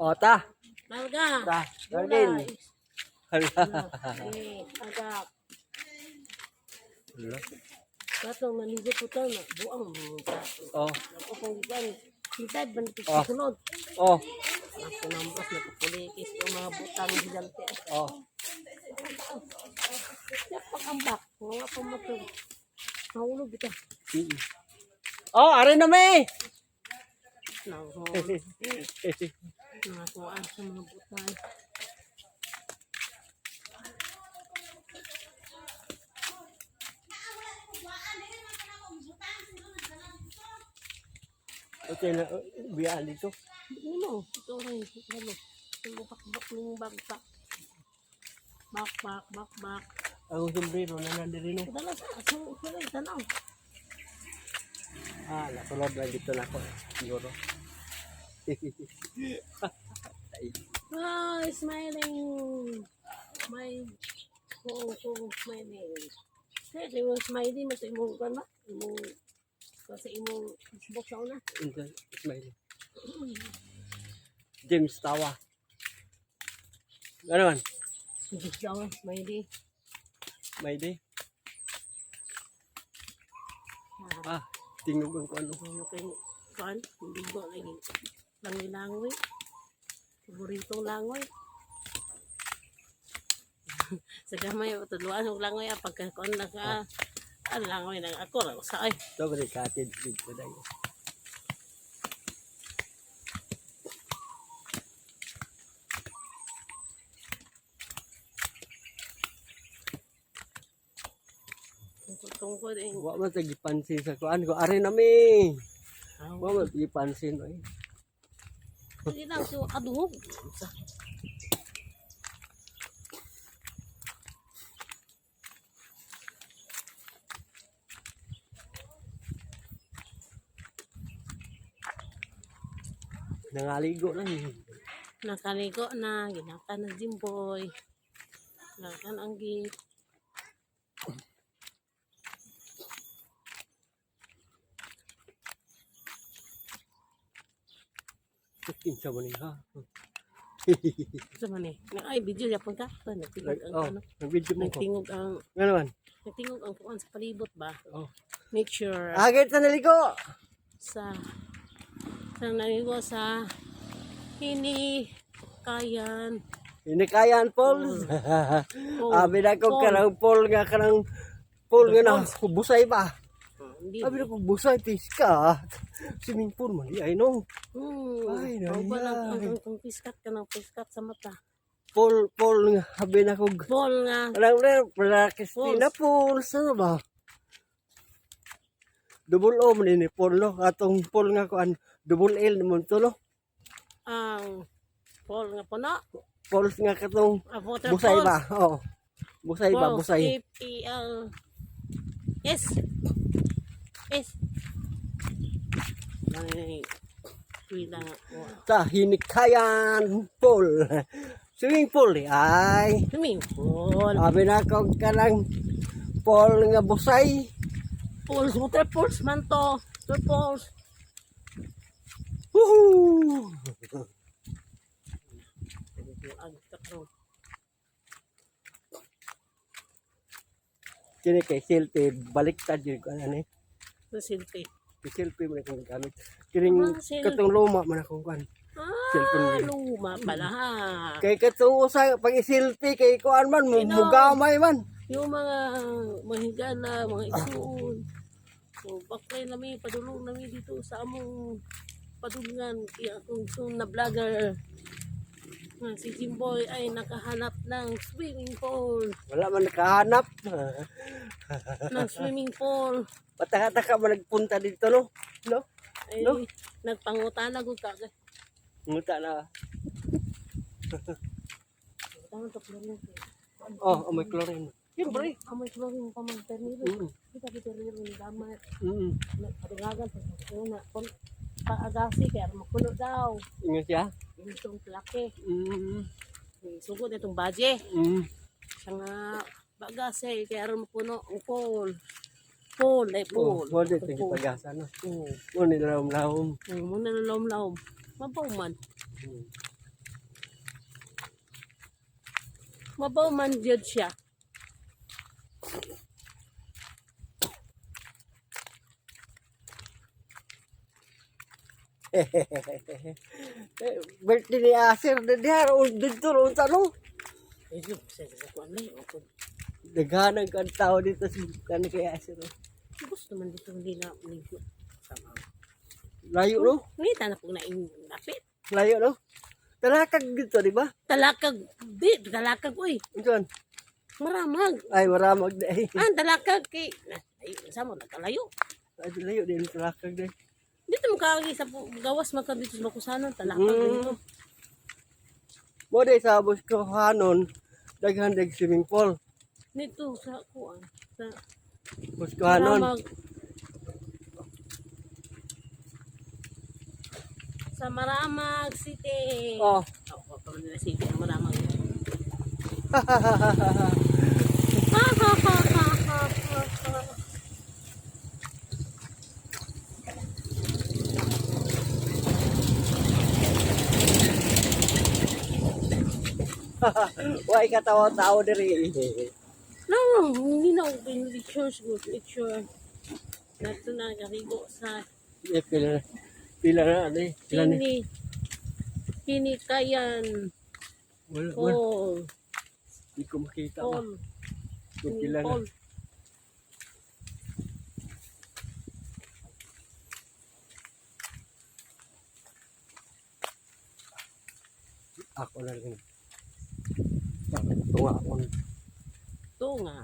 O, ta. Larga. Ta. Gardin. Hala. Agak. Hala. Katong maligo po ito na buang mga. O. Ako kung ikan. Hintad ba nito Oh. sunod? O. Ako nambas na kapulikis yung mga butang higante. O. Siya pag-ambak. Mga pamatog. Mahulog ito. Oh, ari na may. Nakakuhaan sa mga butang. Okay na, biyaan dito. Ano? Ito rin. Ano? Bak-bak ng bagpak. Bak. Ang sombrero na nandiri no. Kadala sa aso. Kaya tanaw. Ah, nakulod na dito na ako. Siguro. Ah, smiling. Smiling. Kaya yung smiling, mas imong kan ba? Imong, kasi imong Facebook sa una. Smile. James Tawa. Ano man? Facebook sa una, smiling. May day. Ah, tingog ang ano. Ano kayo, kan? Hindi ko lagi. Langoy-langoy. Paboritong langoy. Sa gamay, tuluan ng langoy. Pagkakuan na ka, ang langoy ng ako. Sa ay. Ito ba katid dito dayo. Tungkol din. Wa man tagipansin sa kuan ko. Ari na mi. Ah, Wa man tagipansin oy. hindi lang so aduhog. Nangaligo lang. Nakaligo na, ginaka na Jimboy. Nakan ang git. Kinsa man ni ha. Sa man eh. Ay, video yapon ka. Nagtingog ang Oh, ano. nag-video mo ko. Nagtingog ang, Ano man? nagtingog ang kuan sa palibot ba? Oh. Nature. Agad na naligo. Sa naligo sa Hinikayan. Inikayan Falls. Oh, Abi na ko Paul. kanang Paul nga na busay ba? Hindi. Abi na ko busay piska. Swimming pool man di ay no. Ay, Ay, naya. ang piskat ka ng piskat sa mata. Paul nga abi na ko. Ball nga. Alam na Christina Falls ano ba? Double O man ni Paul no. Atong Paul nga kuan double L naman to no. Ang ball nga po na. Falls nga katong Water busay falls. ba? Oo. Busay ba? Falls. Busay. F-E-L. S. S. Ay, wala nga. Sa Hinikayan Pool. Swimming pool ay. Swimming pool. Abi na ko kanang pool nga busay. Pools. Water pools man to. Water pools. Woohoo! Kini kay selfie baliktad yun ko ano ni. Silpi. Selfie mo na kung gamit. Kining selfie. katong luma man akong kan. Ah, luma pala ha. Kay katong usa pag selfie kay kuan man mugamay man. Yung mga mahigala, mga isuon. So, baklay namin, padulong namin dito sa among padulungan. Kaya kung itong na vlogger, si Jimboy ay nakahanap ng swimming pool. Wala man nakahanap. Ng swimming pool. Pataka-taka man nagpunta dito no. No? Ay, No? nagpangutana ko kagad. Nguta na. Tama to, chlorine. Oh, may chlorine. Siyempre. Amoy chlorine pa mag-ternilo. Kita kiternilo ni damat. Patungagan sa una. Kung paagasi, kaya makulo daw. Ingat ya. Itong plake. Sugod itong badye. Siya nga bagase, kaya rin mapuno ang pool. Pool, ay pool. Oh, wala ito yung pag-asa, no? Muna nilawom-lawom. Muna nalawom-lawom. Mabaw man. Mabaw man jud siya. Birthday ni Asir na diha dito ron tanong. Ayun, sa kuan lay ako. Daghanang kan tao dito sa kan kay Asir. Gusto man dito hindi na ligo. Sama. Layo no? Ngita na pug na lapit. Layo no? Talakag dito, di ba? Talakag, talakag uy. Unsan? Maramag. Ay maramag na eh. Talakag kay ay sa mo nakalayo. Ay layo din talakag din. Dito mo kagi sa gawas magka dito sa Bakusanon talakag dito. Mo day sa Buskohanon daghan dag swimming pool. Dito sa kuan sa Buskohanon. Maramag. Sa Maramag City. Oh. Oh, pa nila City ang Maramag. Why katawa-tawa diri. No, hindi na ako picture. Nato na karigo sa Pila na ano eh. Pila ni. Kinikayan. Wala. Paul. Di ko makita ba. Paul. Kung pila na. Paul. Ako na rin. Tunga ako. Ito nga.